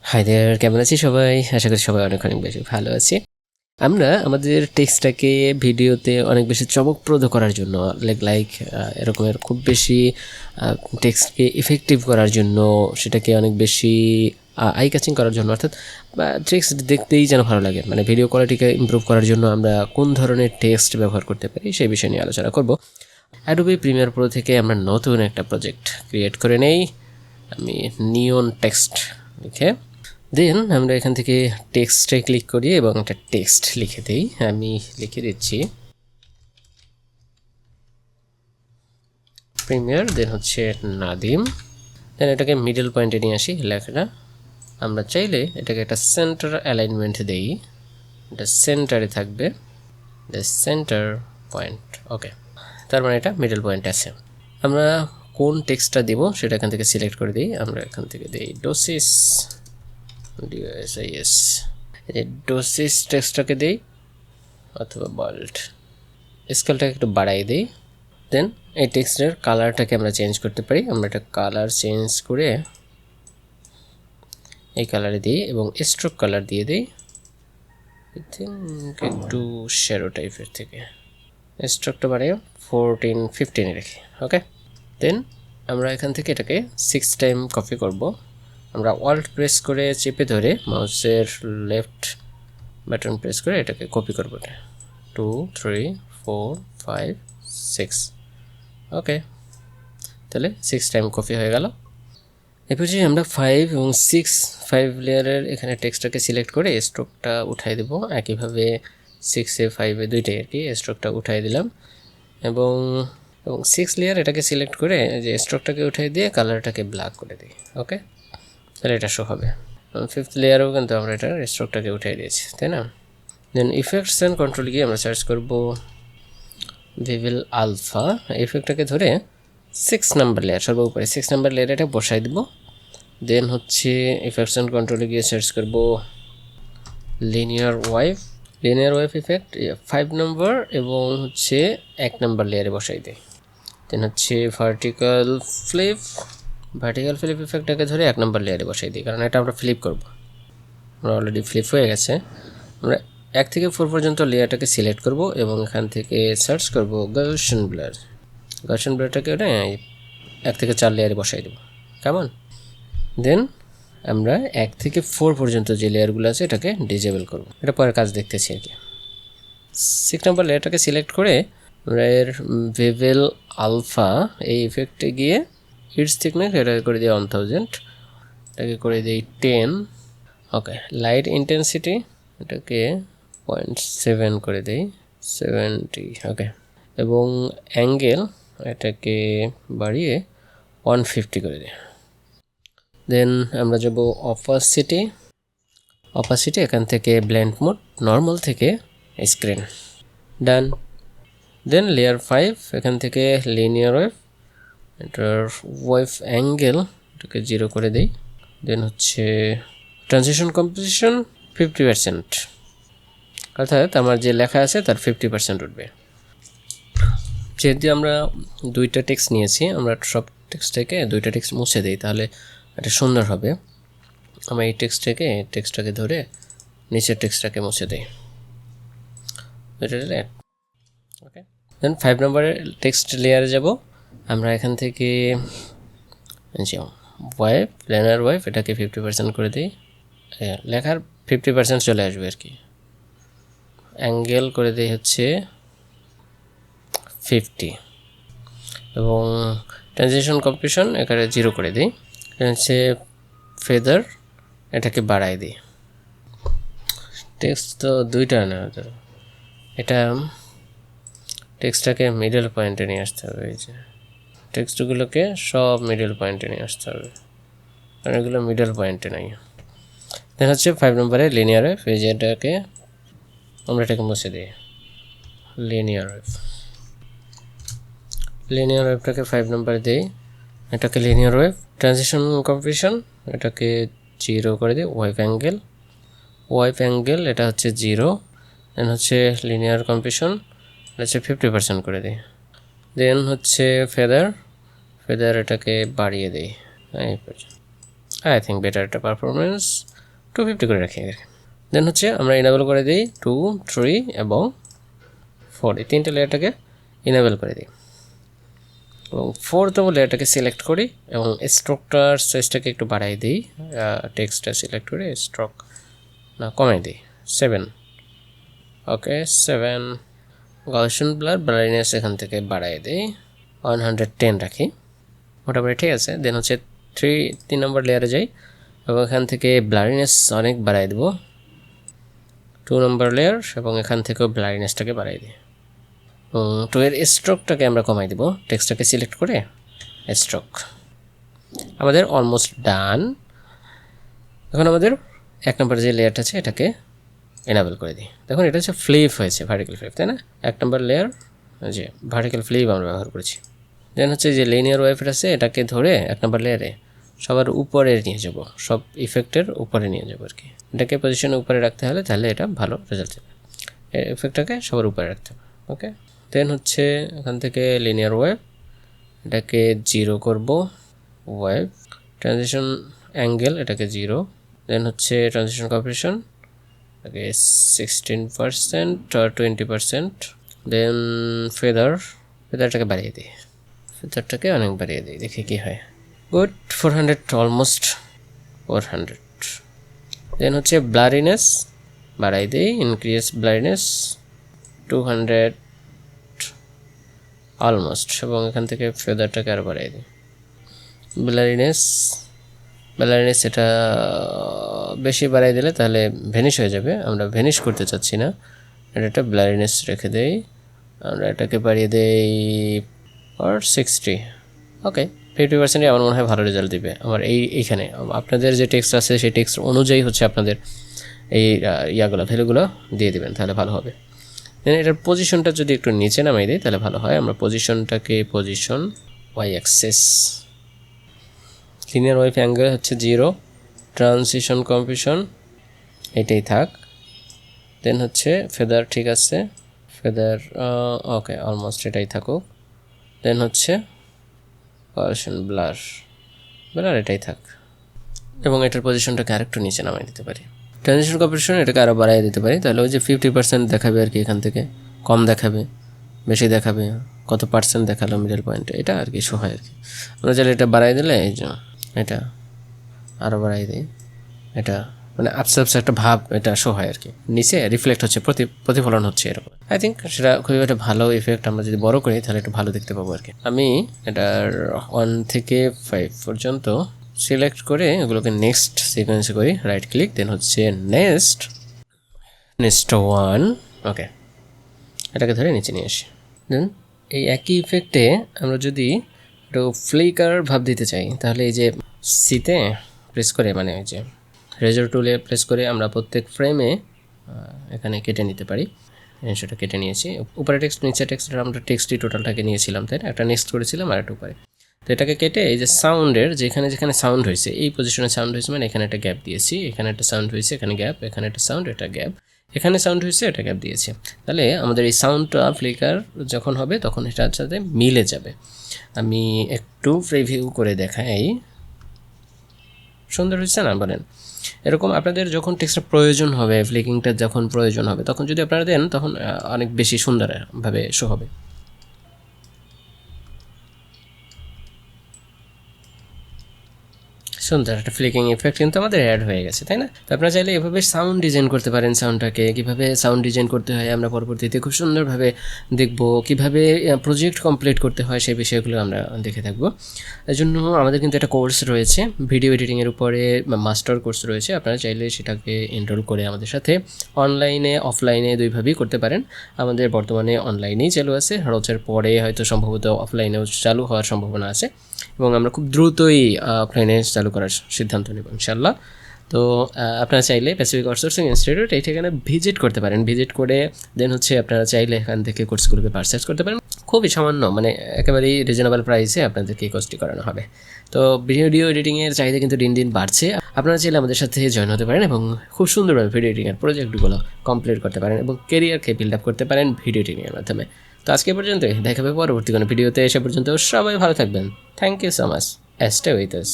Hi there, কেমন আছি সবাই? আশা করি সবাই অনেক অনেক বেশি ভালো আছি। আমরা আমাদের টেক্সটটাকে ভিডিওতে অনেক বেশি চমকপ্রদ করার জন্য লাইক এরকমের খুব বেশি টেক্সটকে ইফেক্টিভ করার জন্য, সেটাকে অনেক বেশি আই ক্যাচিং করার জন্য, অর্থাৎ টেক্সট দেখতেই যেন ভালো লাগে, মানে ভিডিও কোয়ালিটিকে ইমপ্রুভ করার জন্য আমরা কোন ধরনের টেক্সট ব্যবহার করতে পারি সেই বিষয় নিয়ে আলোচনা করব। অ্যাডোবি প্রিমিয়ার প্রো থেকে আমরা নতুন একটা প্রজেক্ট ক্রিয়েট করে নেই। আমি নিয়ন টেক্সট লিখে দেন আমরা এখান থেকে টেক্সটে ক্লিক করি এবং একটা টেক্সট লিখে দিই। আমি লিখে দিচ্ছি প্রিমিয়ার, দেন হচ্ছে নাদিম। দেন এটাকে মিডল পয়েন্টে নিয়ে আসি লেখাটা। আমরা চাইলে এটাকে একটা সেন্টার অ্যালাইনমেন্ট দেই, এটা সেন্টারে থাকবে, দ্য সেন্টার পয়েন্ট। ওকে, তার মানে এটা মিডল পয়েন্ট আছে। আমরা কোন টেক্সটটা দিব সেটা এখান থেকে সিলেক্ট করে দিই। আমরা এখান থেকে দিই ডোসিস, ডিওএসআইএস, এই ডোসিস টেক্সটটাকে দিই, অথবা বল্ড, স্কেলটাকে একটু বাড়াই দিই। দেন এই টেক্সটের কালারটাকে আমরা চেঞ্জ করতে পারি। আমরা একটা কালার চেঞ্জ করে এই কালারে দিই এবং স্ট্রোক কালার দিয়ে দিই, আই থিঙ্ক একটু শ্যাডো টাইপের থেকে স্ট্রোকটা বাড়িয়ে 14-15 রেখে। ওকে, দেন আমরা এখান থেকে এটাকে 6 টাইম কপি করব। আমরা অল্ট প্রেস করে চেপে ধরে মাউসের লেফট বাটন প্রেস করে এটাকে কপি করবো। এটা 2, 3, 4, 5, 6। ওকে, তাহলে 6 টাইম কপি হয়ে গেল। এরপর যে আমরা 5 এবং 5 লেয়ারের এখানে টেক্সটটাকে সিলেক্ট করে স্ট্রোকটা উঠাই দেবো। একইভাবে 6-এ 5-এ দুইটাই আর কি স্ট্রোকটা উঠাই দিলাম এবং 6 লেয়ার এটাকে সিলেক্ট করে যে স্ট্রোকটাকে উঠাই দিয়ে কালারটাকে ব্ল্যাক করে দিই। ওকে, তাহলে এটা শো হবে। 5th লেয়ারেও কিন্তু আমরা এটার স্ট্রোকটাকে উঠাই দিয়েছি, তাই না? দেন ইফেক্টস অ্যান্ড কন্ট্রোল গিয়ে আমরা সার্চ করব ভিভিল আলফা। ইফেক্টটাকে ধরে 6 নাম্বার লেয়ার, সর্বোপরি 6 নাম্বার লেয়ার এটা বসাই দেব। দেন হচ্ছে ইফেক্টস অ্যান্ড কন্ট্রোলে গিয়ে সার্চ করব লিনিয়ার ওয়েভ ইফেক্ট 5 নম্বর এবং হচ্ছে 1 নাম্বার লেয়ারে বসাই দিই। দেন হচ্ছে ভার্টিক্যাল ফ্লিপ ইফেক্টটাকে ধরে 1 নাম্বার লেয়ারে বসাই দিই, কারণ এটা আমরা ফ্লিপ করব। আমরা অলরেডি ফ্লিপ হয়ে গেছে। আমরা 1 থেকে 4 পর্যন্ত লেয়ারটাকে সিলেক্ট করব এবং এখান থেকে সার্চ করব গাউসিয়ান ব্লারটাকে ওটা 1 থেকে 4 লেয়ারে বসাই দেবো, কেমন? দেন আমরা 1 থেকে 4 পর্যন্ত যে লেয়ারগুলো আছে এটাকে ডিজেবল করব। এটা পরের কাজ দেখতেছি আর কি। 6 নম্বর লেয়ারটাকে সিলেক্ট করে আমরা এর ভিভিল আলফা এই ইফেক্টে গিয়ে হিটস থিকনেস এটাকে করে দিই 1000, এটাকে করে দিই 10। ওকে, লাইট ইন্টেন্সিটি এটাকে 0.7 করে দিই, 70। ওকে, এবং অ্যাঙ্গেল এটাকে বাড়িয়ে 150 করে দিই। দেন আমরা যাব অপাসিটি এখান থেকে ব্লেন্ড মোড, নর্মাল থেকে স্ক্রিন, ডান। দেন লেয়ার 5 এখান থেকে লিনিয়ার ওয়েভ, এটার ওয়েভ অ্যাঙ্গেল এটাকে 0 করে দিই। দেন হচ্ছে ট্রানজিশন কম্পোজিশন 50%, অর্থাৎ আমার যে লেখা আছে তার 50% উঠবে। যেহেতু আমরা 2টা টেক্সট নিয়েছি, আমরা সব টেক্সট থেকে 2টা টেক্সট মুছে দিই, তাহলে এটা সুন্দর হবে। আমরা এই টেক্সটটাকে ধরে নিচের টেক্সটটাকে মুছে দিই, এটা দিলে। ওকে, দেন 5 নম্বরের টেক্সট লেয়ারে যাব। আমরা এখান থেকে প্ল্যানার ওয়েভ এটাকে 50% করে দিই, লেখার 50% চলে আসবে আর কি। অ্যাঙ্গেল করে দিই হচ্ছে 50 এবং ট্রানজিশন কম্প্রেশন এখানে 0 করে দিই। হচ্ছে ফেদার এটাকে বাড়াই দিই। টেক্সট তো 2টা না, এটা টেক্সটটাকে মিডল পয়েন্টে নিয়ে আসতে হবে। এই যে টেক্সটগুলোকে সব মিডল পয়েন্টে নিয়ে আসতে হবে, কারণ এগুলো মিডল পয়েন্টে নাই। দেন হচ্ছে 5 নম্বরে লিনিয়ার ওয়েভ, এই যে এটাকে আমরা এটাকে মুছে দিই। লিনিয়ার ওয়েভটাকে 5 নম্বরে দিই, এটাকে লিনিয়ার ওয়েভ। ট্রানজিশন কম্প্রেশন এটাকে 0 করে দিই। ওয়েভ অ্যাঙ্গেল এটা হচ্ছে 0। দেন হচ্ছে লিনিয়ার কম্প্রেশন এটা হচ্ছে 50% করে দিই। দেন হচ্ছে ফেদার এটাকে বাড়িয়ে দিই এই পর্যন্ত। আই থিঙ্ক বেটার একটা পারফরমেন্স 250 করে রাখি। দেন হচ্ছে আমরা ইনেবল করে দিই 2, 3 এবং 4, এই তিনটে লেয়ারটাকে ইনেবল করে দিই এবং 4তম লেয়ারটাকে সিলেক্ট করি এবং স্ট্রোকটার সাইজটাকে একটু বাড়াই দিই, টেক্সটটা সিলেক্ট করে স্ট্রোক না কমাই দিই 7, ওকে 7। গাউসিয়ান ব্লারিনেস এখান থেকে বাড়াই দিই 110 রাখি, মোটামুটি ঠিক আছে। দেন হচ্ছে 3 নম্বর লেয়ারে যাই এবং এখান থেকে ব্লারিনেস অনেক বাড়াই দেবো 2 নম্বর লেয়ার এবং এখান থেকেও ব্লারিনেসটাকে বাড়াই দিই এবং 2 এর স্ট্রোকটাকে আমরা কমাই দেবো, টেক্সটটাকে সিলেক্ট করে স্ট্রোক। আমাদের অলমোস্ট ডান। এখন আমাদের 1 নম্বর যে লেয়ারটা আছে এটাকে এনাবেল করে দিই। দেখুন এটা হচ্ছে ফ্লিপ হয়েছে, ভার্টিক্যাল ফ্লিপ, তাই না? 1 নম্বর লেয়ার যে ভার্টিক্যাল ফ্লিপ আমরা ব্যবহার করেছি। দেন হচ্ছে যে লিনিয়ার ওয়েভের আছে এটাকে ধরে 1 নম্বর লেয়ারে সবার উপরে নিয়ে যাব, সব ইফেক্টের উপরে নিয়ে যাব আর কি। এটাকে পজিশনের উপরে রাখতে হলে তাহলে এটা ভালো রেজাল্ট দেবে, ইফেক্টটাকে সবার উপরে রাখতে হবে, ওকে। দেন হচ্ছে এখান থেকে লিনিয়ার ওয়েভ এটাকে 0 করব, ওয়েভ ট্রানজিশন অ্যাঙ্গেল এটাকে 0, দেন হচ্ছে ট্রানজিশন কম্প্রেশন এটাকে 16% or 20%, দেন ফেদারটাকে বাড়িয়ে দিই, ফেদারটাকে অনেক বাড়িয়ে দিই, দেখি কী হয়। Good, 400, almost 400। দেন হচ্ছে ব্লারিনেস বাড়াই দিই, ইনক্রিজ ব্লারিনেস 200 অলমোস্ট, এবং এখান থেকে ফেদারটাকে আরও বাড়াই দিই। ব্লারিনেস এটা বেশি বাড়াই দিলে তাহলে ভ্যানিশ হয়ে যাবে, আমরা ভ্যানিশ করতে চাচ্ছি না, এটা ব্লারিনেস রেখে দেই, আমরা এটাকে বাড়িয়ে দেই আর 60, ওকে। 50% আমার মনে হয় ভালো রেজাল্ট দিবে আমার এইখানে। আপনাদের যে টেক্সট আছে সেই টেক্সট অনুযায়ী হচ্ছে আপনাদের এই ভ্যালুগুলো দিয়ে দেবেন, তাহলে ভালো হবে। দেন এটার পজিশনটা যদি একটু নিচে নামাই দিই তাহলে ভালো হয়। আমরা পজিশনটাকে position Y axis, linear wave angle হচ্ছে 0, ট্রানজিশন কম্প্রেশন এটাই থাক। দেন হচ্ছে ফেদার, ঠিক আছে ফেদার, ওকে অলমোস্ট এটাই থাকুক। দেন হচ্ছে গাউসিয়ান ব্লার এটাই থাক এবং এটার পজিশনটাকে আরেকটু নিচে নামাই দিতে পারি। ট্রানজিশন কম্প্রেশন এটাকে আরও বাড়াই দিতে পারি, তাহলে ওই যে 50% দেখাবে আর কি, এখান থেকে কম দেখাবে বেশি দেখাবে, কত পার্সেন্ট দেখালো মিডল পয়েন্টে, এটা আর কি শো হয় আর কি। আমরা চাইলে এটা বাড়াই দিলে এই যে এটা আরও বাড়াই দিই, এটা মানে আপসে একটা ভাব এটা শো হয় আর কি, নিচে রিফ্লেক্ট হচ্ছে, প্রতিফলন হচ্ছে এরকম। আই থিঙ্ক সেটা খুবই একটা ভালো ইফেক্ট, আমরা যদি বড় করি তাহলে একটু ভালো দেখতে পাবো আর কি। আমি এটার 1 থেকে 5 পর্যন্ত সিলেক্ট করে এগুলোকে নেক্সট সিকোয়েন্সে করি, রাইট ক্লিক, দেন হচ্ছে নেক্সট 1, ওকে এটাকে ধরে নিচে নিয়ে আসি। দেন এই একই ইফেক্টে আমরা যদি একটু ফ্লিকার ভাব দিতে চাই তাহলে এই যে সিতে প্রেস করে, মানে ওই যে রেজর টুলে প্রেস করে আমরা প্রত্যেক ফ্রেমে এখানে কেটে নিতে পারি। সেটা কেটে নিয়েছি, উপরে টেক্সট নিচে টেক্সট, আমরা টেক্সটই টোটালটাকে নিয়েছিলাম, তাই না? একটা নেক্সট করেছিলাম আর একটা উপরে, তো এটাকে কেটে এই যে সাউন্ডের যেখানে সাউন্ড হয়েছে এই পজিশনে সাউন্ড হয়েছে, মানে এখানে একটা গ্যাপ দিয়েছি, এখানে একটা সাউন্ড হয়েছে, এখানে গ্যাপ, এখানে একটা সাউন্ড, এটা গ্যাপ, এখানে সাউন্ড হয়েছে, এটা গ্যাপ দিয়েছে, তাহলে আমাদের এই সাউন্ডটা ফ্লিকার যখন হবে তখন এটার সাথে মিলে যাবে। আমি একটু প্রিভিউ করে দেখাই, সুন্দর হচ্ছে না বলেন? এরকম আপনাদের যখন টেক্সটটা প্রয়োজন হবে, ফ্লিকিংটা যখন প্রয়োজন হবে তখন যদি আপনারা দেন তখন অনেক বেশি সুন্দরভাবে শো হবে। সুন্দর একটা ফ্লিকিং ইফেক্ট কিন্তু আমাদের অ্যাড হয়ে গেছে, তাই না? তো আপনারা চাইলে এভাবে সাউন্ড ডিজাইন করতে পারেন, সাউন্ডটাকে কীভাবে সাউন্ড ডিজাইন করতে হয় আমরা পরবর্তীতে খুব সুন্দরভাবে দেখব, কীভাবে প্রজেক্ট কমপ্লিট করতে হয় সেই বিষয়গুলো আমরা দেখে থাকবো। এর জন্য আমাদের কিন্তু একটা কোর্স রয়েছে ভিডিও এডিটিংয়ের উপরে, মাস্টার কোর্স রয়েছে, আপনারা চাইলে সেটাকে এনরোল করে আমাদের সাথে অনলাইনে অফলাইনে দুইভাবেই করতে পারেন। আমাদের বর্তমানে অনলাইনেই চালু আছে, রোজার পরে হয়তো সম্ভবত অফলাইনেও চালু হওয়ার সম্ভাবনা আছে এবং আমরা খুব দ্রুতই অফলাইনে চালু করার সিদ্ধান্ত নেব ইনশাল্লাহ। তো আপনারা চাইলে প্যাসিফিক আউটসোর্সিং ইনস্টিটিউট এই ঠিকানা ভিজিট করতে পারেন, ভিজিট করে দেন হচ্ছে আপনারা চাইলে এখান থেকে কোর্সগুলোকে পারচেস করতে পারেন, খুবই সামান্য মানে একেবারেই রিজনেবল প্রাইসে আপনাদেরকে এই কোর্সটি করানো হবে। তো ভিডিও এডিটিংয়ের চাহিদা কিন্তু দিন দিন বাড়ছে, আপনারা চাইলে আমাদের সাথে জয়েন হতে পারেন এবং খুব সুন্দরভাবে ভিডিও এডিটিংয়ের প্রজেক্টগুলো কমপ্লিট করতে পারেন এবং কেরিয়ারকে বিল্ড আপ করতে পারেন ভিডিও এডিটিংয়ের মাধ্যমে। তো আজকে পর্যন্ত দেখা হবে পরবর্তী কোনো ভিডিওতে, এসে পর্যন্ত সবাই ভালো থাকবেন। Thank you so much, stay with us.